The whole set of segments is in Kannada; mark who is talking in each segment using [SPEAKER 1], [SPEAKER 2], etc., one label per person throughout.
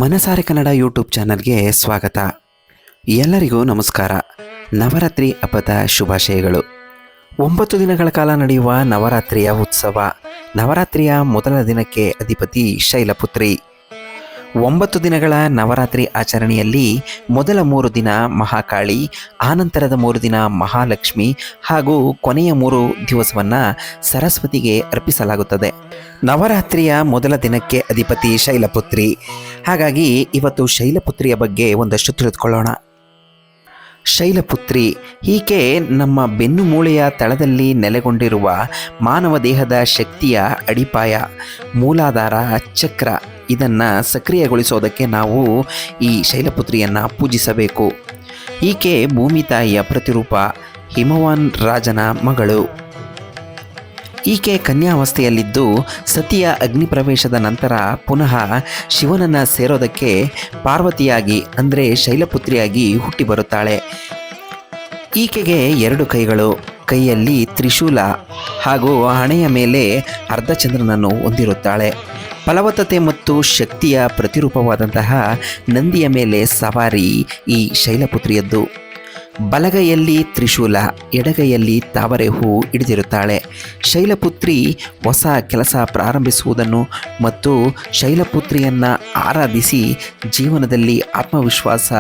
[SPEAKER 1] ಮನಸಾರೆ ಕನ್ನಡ ಯೂಟ್ಯೂಬ್ ಚಾನಲ್ಗೆ ಸ್ವಾಗತ. ಎಲ್ಲರಿಗೂ ನಮಸ್ಕಾರ. ನವರಾತ್ರಿ ಹಬ್ಬದ ಶುಭಾಶಯಗಳು. 9 ದಿನಗಳ ಕಾಲ ನಡೆಯುವ ನವರಾತ್ರಿಯ ಉತ್ಸವ. ನವರಾತ್ರಿಯ ಮೊದಲ ದಿನಕ್ಕೆ ಅಧಿಪತಿ ಶೈಲಪುತ್ರಿ. 9 ದಿನಗಳ ನವರಾತ್ರಿ ಆಚರಣೆಯಲ್ಲಿ ಮೊದಲ 3 ದಿನ ಮಹಾಕಾಳಿ, ಆನಂತರದ 3 ದಿನ ಮಹಾಲಕ್ಷ್ಮಿ ಹಾಗೂ ಕೊನೆಯ 3 ದಿವಸವನ್ನು ಸರಸ್ವತಿಗೆ ಅರ್ಪಿಸಲಾಗುತ್ತದೆ. ನವರಾತ್ರಿಯ ಮೊದಲ ದಿನಕ್ಕೆ ಅಧಿಪತಿ ಶೈಲಪುತ್ರಿ. ಹಾಗಾಗಿ ಇವತ್ತು ಶೈಲಪುತ್ರಿಯ ಬಗ್ಗೆ ಒಂದಷ್ಟು ತಿಳಿದುಕೊಳ್ಳೋಣ. ಶೈಲಪುತ್ರಿ ಈಕೆ ನಮ್ಮ ಬೆನ್ನು ಮೂಳೆಯ ತಳದಲ್ಲಿ ನೆಲೆಗೊಂಡಿರುವ ಮಾನವ ದೇಹದ ಶಕ್ತಿಯ ಅಡಿಪಾಯ, ಮೂಲಾಧಾರ ಚಕ್ರ. ಇದನ್ನು ಸಕ್ರಿಯಗೊಳಿಸೋದಕ್ಕೆ ನಾವು ಈ ಶೈಲಪುತ್ರಿಯನ್ನು ಪೂಜಿಸಬೇಕು. ಈಕೆ ಭೂಮಿ ತಾಯಿಯ ಪ್ರತಿರೂಪ, ಹಿಮವಾನ್ ರಾಜನ ಮಗಳು. ಈಕೆ ಕನ್ಯಾವಸ್ಥೆಯಲ್ಲಿದ್ದು ಸತಿಯ ಅಗ್ನಿ ಪ್ರವೇಶದ ನಂತರ ಪುನಃ ಶಿವನನ್ನು ಸೇರೋದಕ್ಕೆ ಪಾರ್ವತಿಯಾಗಿ ಅಂದರೆ ಶೈಲಪುತ್ರಿಯಾಗಿ ಹುಟ್ಟಿ ಬರುತ್ತಾಳೆ. ಈಕೆಗೆ 2 ಕೈಗಳು, ಕೈಯಲ್ಲಿ ತ್ರಿಶೂಲ ಹಾಗೂ ಹಣೆಯ ಮೇಲೆ ಅರ್ಧಚಂದ್ರನನ್ನು ಹೊಂದಿರುತ್ತಾಳೆ. ಫಲವತ್ತತೆ ಮತ್ತು ಶಕ್ತಿಯ ಪ್ರತಿರೂಪವಾದಂತಹ ನಂದಿಯ ಮೇಲೆ ಸವಾರಿ ಈ ಶೈಲಪುತ್ರಿಯದ್ದು. ಬಲಗೈಯಲ್ಲಿ ತ್ರಿಶೂಲ, ಎಡಗೈಯಲ್ಲಿ ತಾವರೆ ಹೂ ಹಿಡಿದಿರುತ್ತಾಳೆ. ಶೈಲಪುತ್ರಿ ಹೊಸ ಕೆಲಸ ಪ್ರಾರಂಭಿಸುವುದನ್ನು ಮತ್ತು ಶೈಲಪುತ್ರಿಯನ್ನು ಆರಾಧಿಸಿ ಜೀವನದಲ್ಲಿ ಆತ್ಮವಿಶ್ವಾಸ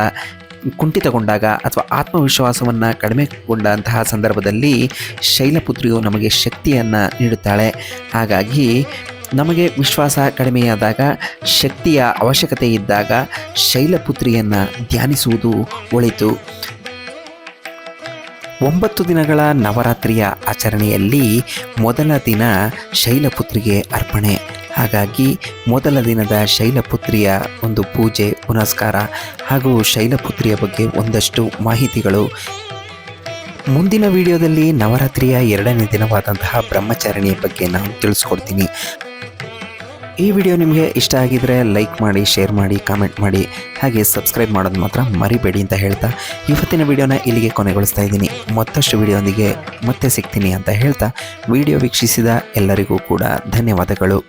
[SPEAKER 1] ಕುಂಠಿತಗೊಂಡಾಗ ಅಥವಾ ಆತ್ಮವಿಶ್ವಾಸವನ್ನು ಕಡಿಮೆಗೊಂಡಂತಹ ಸಂದರ್ಭದಲ್ಲಿ ಶೈಲಪುತ್ರಿಯು ನಮಗೆ ಶಕ್ತಿಯನ್ನು ನೀಡುತ್ತಾಳೆ. ಹಾಗಾಗಿ ನಮಗೆ ವಿಶ್ವಾಸ ಕಡಿಮೆಯಾದಾಗ, ಶಕ್ತಿಯ ಅವಶ್ಯಕತೆ ಇದ್ದಾಗ ಶೈಲಪುತ್ರಿಯನ್ನು ಧ್ಯಾನಿಸುವುದು ಒಳಿತು. 9 ದಿನಗಳ ನವರಾತ್ರಿಯ ಆಚರಣೆಯಲ್ಲಿ ಮೊದಲ ದಿನ ಶೈಲಪುತ್ರಿಗೆ ಅರ್ಪಣೆ. ಹಾಗಾಗಿ ಮೊದಲ ದಿನದ ಶೈಲಪುತ್ರಿಯ ಒಂದು ಪೂಜೆ ಪುನಸ್ಕಾರ ಹಾಗೂ ಶೈಲಪುತ್ರಿಯ ಬಗ್ಗೆ ಒಂದಷ್ಟು ಮಾಹಿತಿಗಳು. ಮುಂದಿನ ವಿಡಿಯೋದಲ್ಲಿ ನವರಾತ್ರಿಯ 2ನೇ ದಿನವಾದಂತಹ ಬ್ರಹ್ಮಚಾರಿಣಿಯ ಬಗ್ಗೆ ನಾನು ತಿಳಿಸ್ಕೊಡ್ತೀನಿ. ಈ ವಿಡಿಯೋ ನಿಮಗೆ ಇಷ್ಟ ಆಗಿದರೆ ಲೈಕ್ ಮಾಡಿ, ಶೇರ್ ಮಾಡಿ, ಕಾಮೆಂಟ್ ಮಾಡಿ, ಹಾಗೆ ಸಬ್ಸ್ಕ್ರೈಬ್ ಮಾಡೋದು ಮಾತ್ರ ಮರಿಬೇಡಿ ಅಂತ ಹೇಳ್ತಾ ಇವತ್ತಿನ ವಿಡಿಯೋನ ಇಲ್ಲಿಗೆ ಕೊನೆಗೊಳಿಸ್ತಾ ಇದ್ದೀನಿ. ಮತ್ತಷ್ಟು ವಿಡಿಯೋದೊಂದಿಗೆ ಮತ್ತೆ ಸಿಗ್ತೀನಿ ಅಂತ ಹೇಳ್ತಾ ವಿಡಿಯೋ ವೀಕ್ಷಿಸಿದ ಎಲ್ಲರಿಗೂ ಕೂಡ ಧನ್ಯವಾದಗಳು.